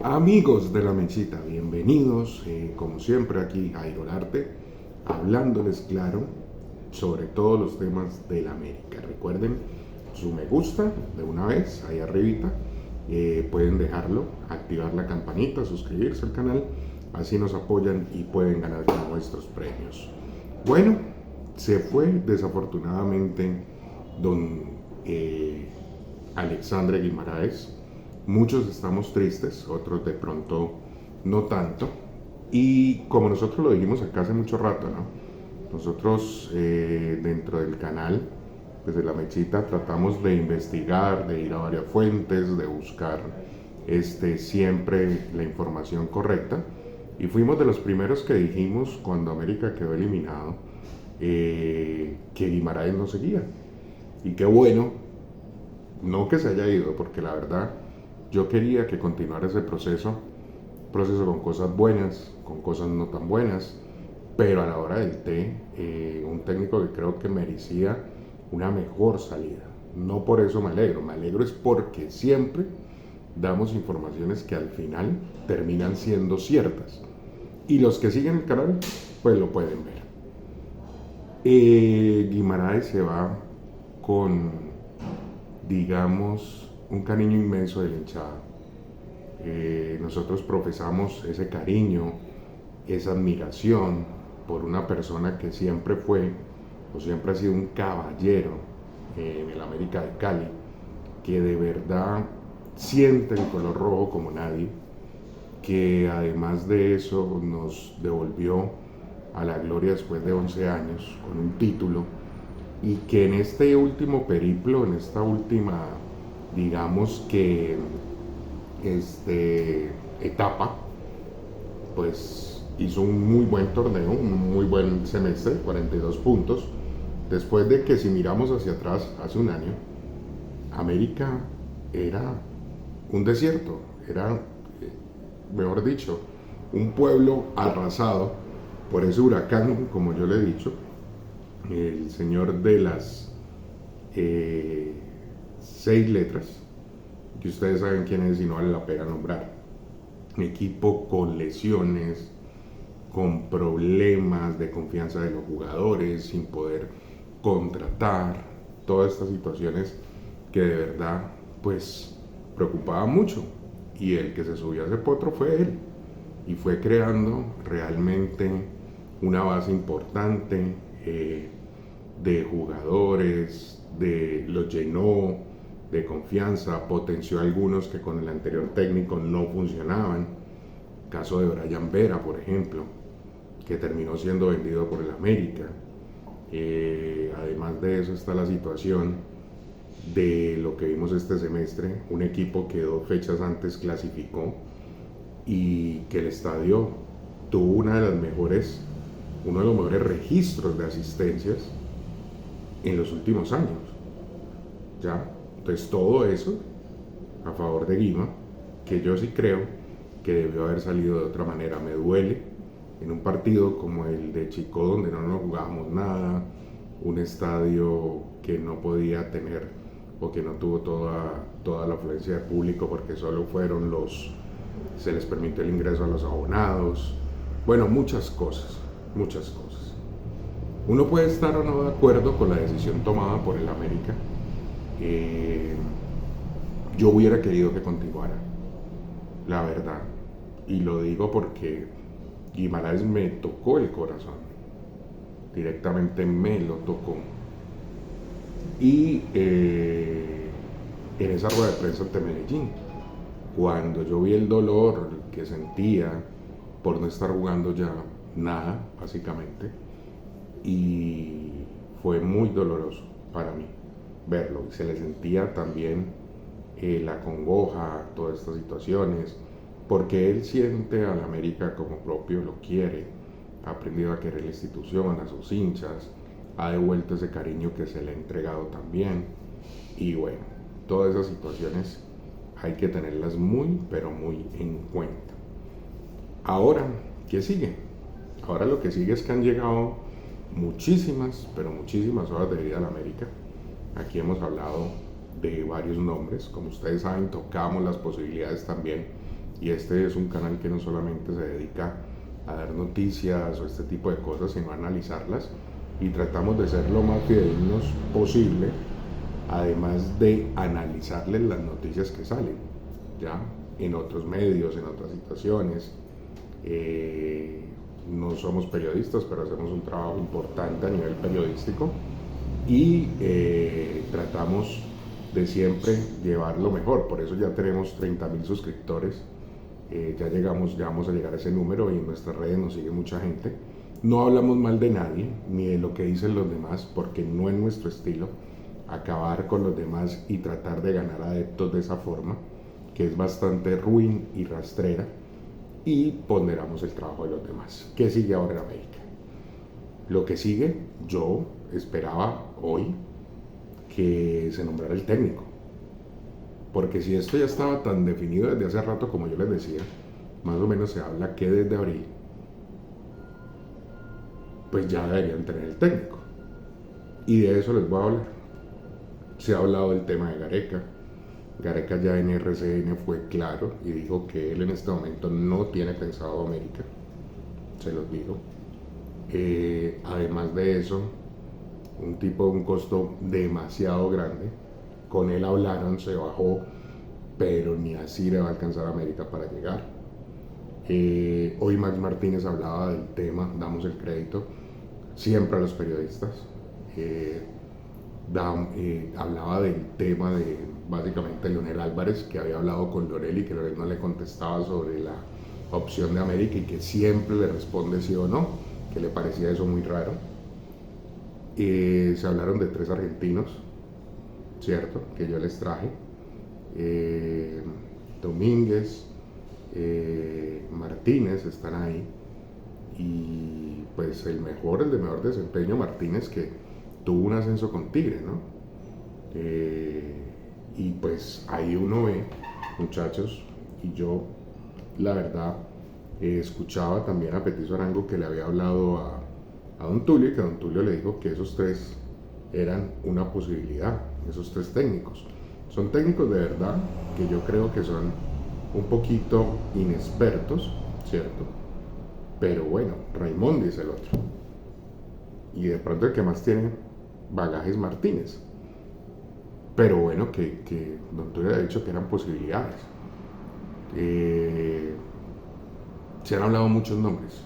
Amigos de la Mechita, bienvenidos como siempre aquí a Irolarte, hablándoles claro sobre todos los temas de la América. Recuerden su me gusta de una vez, ahí arribita, pueden dejarlo, activar la campanita, suscribirse al canal, así nos apoyan y pueden ganar nuestros premios. Bueno, se fue desafortunadamente don Alexandre Guimaraes. Muchos estamos tristes, otros de pronto no tanto. Y como nosotros lo dijimos acá hace mucho rato, ¿no? Nosotros dentro del canal, desde la Mechita, tratamos de investigar, de ir a varias fuentes, de buscar siempre la información correcta. Y fuimos de los primeros que dijimos cuando América quedó eliminado que Guimaraes no seguía. Y qué bueno, no que se haya ido, porque la verdad yo quería que continuara ese proceso con cosas buenas, con cosas no tan buenas, pero a la hora del té, un técnico que creo que merecía una mejor salida. No por eso me alegro es porque siempre damos informaciones que al final terminan siendo ciertas. Y los que siguen el canal, pues lo pueden ver. Guimaraes se va con, digamos, un cariño inmenso de la hinchada. Nosotros profesamos ese cariño, esa admiración por una persona que siempre fue o siempre ha sido un caballero en el América de Cali, que de verdad siente el color rojo como nadie, que además de eso nos devolvió a la gloria después de 11 años con un título, y que en este último periplo, en esta última, digamos que etapa, pues hizo un muy buen torneo, un muy buen semestre, 42 puntos, después de que si miramos hacia atrás, hace un año, América era un desierto, era, mejor dicho, un pueblo arrasado por ese huracán, como yo le he dicho, el señor de las 6 letras, que ustedes saben quién es y no vale la pena nombrar. Un equipo con lesiones, con problemas de confianza de los jugadores, sin poder contratar, todas estas situaciones que de verdad pues preocupaban mucho. Y el que se subió a ese potro fue él, y fue creando realmente una base importante de jugadores, los llenó de confianza, potenció a algunos que con el anterior técnico no funcionaban. Caso de Brian Vera, por ejemplo, que terminó siendo vendido por el América. Además de eso está la situación de lo que vimos este semestre, un equipo que 2 fechas antes clasificó y que el estadio tuvo uno de los mejores registros de asistencias en los últimos años. ¿Ya? Entonces todo eso a favor de Guima, que yo sí creo que debió haber salido de otra manera. Me duele en un partido como el de Chico, donde no nos jugábamos nada, un estadio que no podía tener o que no tuvo toda la afluencia de público porque solo se les permitió el ingreso a los abonados. Bueno, muchas cosas, muchas cosas. Uno puede estar o no de acuerdo con la decisión tomada por el América. Yo hubiera querido que continuara, la verdad, y lo digo porque Guimaraes me tocó el corazón, directamente me lo tocó. Y en esa rueda de prensa ante Medellín, cuando yo vi el dolor que sentía por no estar jugando ya nada, básicamente, y fue muy doloroso para mí verlo, y se le sentía también la congoja, todas estas situaciones, porque él siente a la América como propio, lo quiere, ha aprendido a querer la institución, a sus hinchas, ha devuelto ese cariño que se le ha entregado también, y bueno, todas esas situaciones hay que tenerlas muy, pero muy en cuenta. Ahora, ¿qué sigue? Ahora lo que sigue es que han llegado muchísimas, pero muchísimas horas de vida a la América. Aquí hemos hablado de varios nombres, como ustedes saben, tocamos las posibilidades también Y este es un canal que no solamente se dedica a dar noticias o este tipo de cosas, sino a analizarlas, y tratamos de ser lo más fidedignos posible, además de analizarles las noticias que salen, ¿ya? En otros medios, en otras situaciones. No somos periodistas, pero hacemos un trabajo importante a nivel periodístico y tratamos de siempre llevar lo mejor. Por eso ya tenemos 30.000 suscriptores. Ya vamos a llegar a ese número, y en nuestras redes nos sigue mucha gente. No hablamos mal de nadie, ni de lo que dicen los demás, porque no es nuestro estilo acabar con los demás y tratar de ganar adeptos de esa forma, que es bastante ruin y rastrera, y ponderamos el trabajo de los demás. ¿Qué sigue ahora en América? Lo que sigue, yo esperaba hoy que se nombrara el técnico, porque si esto ya estaba tan definido desde hace rato, como yo les decía, más o menos se habla que desde abril, pues ya deberían tener el técnico. Y de eso les voy a hablar. Se ha hablado del tema de Gareca. Gareca ya en RCN fue claro y dijo que él en este momento no tiene pensado América. Se los digo. Además de eso, un tipo de un costo demasiado grande. Con él hablaron, se bajó, pero ni así le va a alcanzar a América para llegar. Hoy Max Martínez hablaba del tema, damos el crédito siempre a los periodistas. Hablaba del tema de básicamente Leonel Álvarez, que había hablado con Lorel y que Lorel no le contestaba sobre la opción de América, y que siempre le responde sí o no, que le parecía eso muy raro. Se hablaron de 3 argentinos, ¿cierto? Que yo les traje. Domínguez, Martínez están ahí, y pues el de mejor desempeño, Martínez, que tuvo un ascenso con Tigre, ¿no? Y pues ahí uno ve, muchachos, y yo la verdad escuchaba también a Petizo Arango, que le había hablado a Don Tulio, y que Don Tulio le dijo que esos 3 eran una posibilidad, esos 3 técnicos. Son técnicos de verdad que yo creo que son un poquito inexpertos, ¿cierto? Pero bueno, Raimondi es el otro. Y de pronto el que más tiene bagaje es Martínez. Pero bueno, que Don Tulio ha dicho que eran posibilidades. Se han hablado muchos nombres.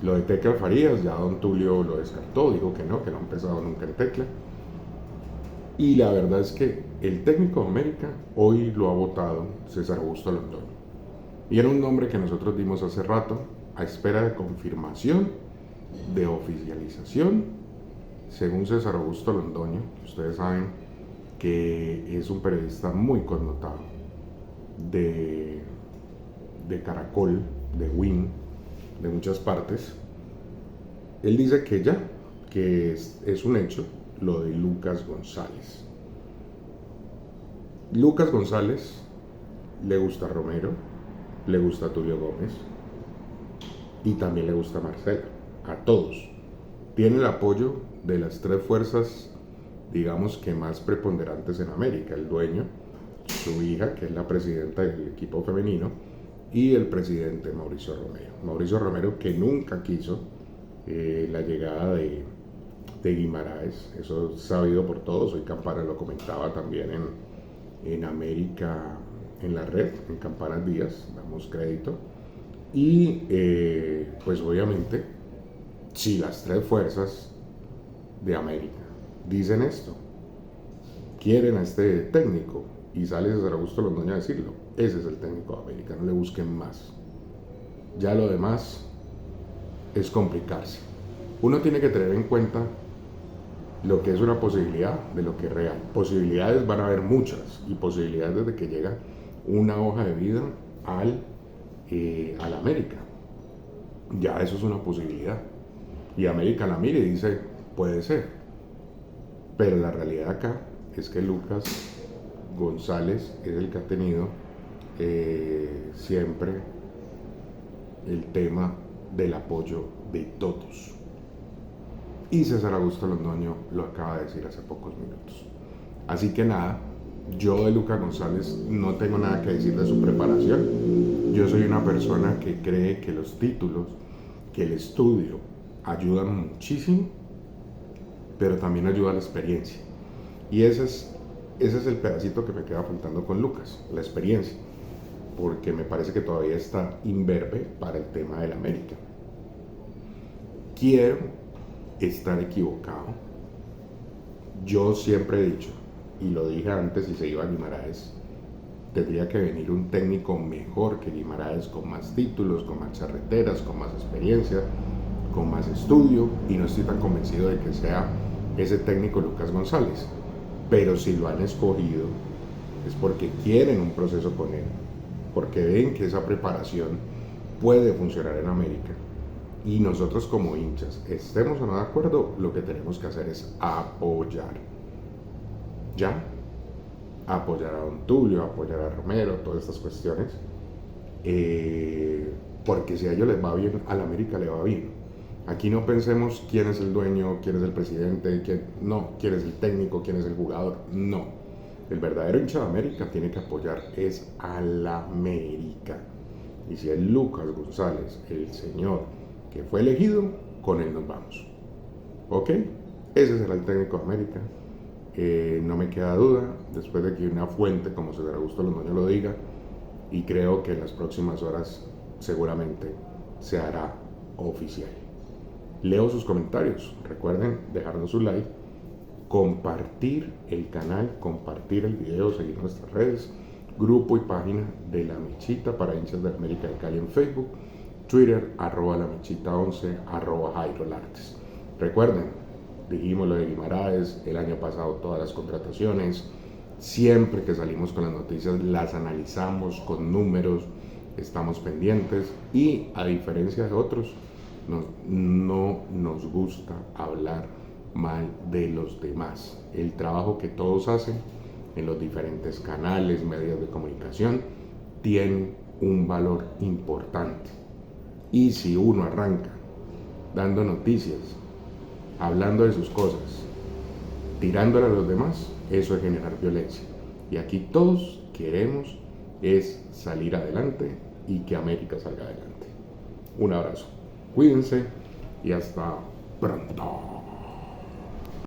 Lo de Tecla Farías, ya Don Tulio lo descartó, dijo que no ha empezado nunca en Tecla. Y la verdad es que el técnico de América hoy lo ha votado César Augusto Londoño. Y era un nombre que nosotros dimos hace rato, a espera de confirmación, de oficialización, según César Augusto Londoño. Ustedes saben que es un periodista muy connotado de Caracol, de Win, de muchas partes. Él dice que ya, que es un hecho lo de Lucas González. Lucas González le gusta a Romero, le gusta a Tulio Gómez y también le gusta a Marcela, a todos. Tiene el apoyo de las 3 fuerzas, digamos que más preponderantes en América: el dueño, su hija, que es la presidenta del equipo femenino, y el presidente Mauricio Romero. Mauricio Romero, que nunca quiso la llegada de Guimaraes, eso es sabido por todos. Hoy Campana lo comentaba también en América, en la red, en Campanas Díaz, damos crédito. Y pues obviamente, si las 3 fuerzas de América dicen esto, quieren a este técnico, y sale César Augusto Londoño a decirlo, ese es el técnico de América, no le busquen más. Ya lo demás es complicarse. Uno tiene que tener en cuenta lo que es una posibilidad de lo que es real. Posibilidades van a haber muchas, y posibilidades desde que llega una hoja de vida al América. Ya eso es una posibilidad. Y América la mira y dice, puede ser. Pero la realidad acá es que Lucas González es el que ha tenido siempre el tema del apoyo de todos. Y César Augusto Londoño lo acaba de decir hace pocos minutos. Así que nada, yo de Lucas González no tengo nada que decir de su preparación. Yo soy una persona que cree que los títulos, que el estudio ayudan muchísimo, pero también ayuda la experiencia. Y ese es el pedacito que me queda faltando con Lucas, la experiencia, porque me parece que todavía está imberbe para el tema del América. Quiero estar equivocado. Yo siempre he dicho, y lo dije antes y se iba a Guimaraes, tendría que venir un técnico mejor que Guimaraes, con más títulos, con más charreteras, con más experiencia, con más estudio, y no estoy tan convencido de que sea ese técnico Lucas González. Pero si lo han escogido es porque quieren un proceso con él, porque ven que esa preparación puede funcionar en América. Y nosotros como hinchas, estemos o no de acuerdo, lo que tenemos que hacer es apoyar. ¿Ya? Apoyar a Don Tulio, apoyar a Romero, todas estas cuestiones. Porque si a ellos les va bien, a la América le va bien. Aquí no pensemos quién es el dueño, quién es el presidente, quién es el técnico, quién es el jugador. No. El verdadero hincha de América tiene que apoyar es a la América. Y si es Lucas González, el señor que fue elegido, con él nos vamos. ¿Ok? Ese será el técnico de América. No me queda duda, después de que una fuente como César Augusto Londoño lo diga, y creo que en las próximas horas seguramente se hará oficial. Leo sus comentarios, recuerden dejarnos su like, compartir el canal, compartir el video, seguir nuestras redes, grupo y página de La Mechita para hinchas de América de Cali en Facebook, Twitter, @lamechita11, @Jairo Lartes. Recuerden, dijimos lo de Guimaraes, el año pasado todas las contrataciones, siempre que salimos con las noticias las analizamos con números, estamos pendientes y a diferencia de otros, no nos gusta hablar mal de los demás. El trabajo que todos hacen en los diferentes canales, medios de comunicación, tiene un valor importante. Y si uno arranca dando noticias, hablando de sus cosas, tirándole a los demás, eso es generar violencia. Y aquí todos queremos es salir adelante y que América salga adelante. Un abrazo, cuídense y hasta pronto.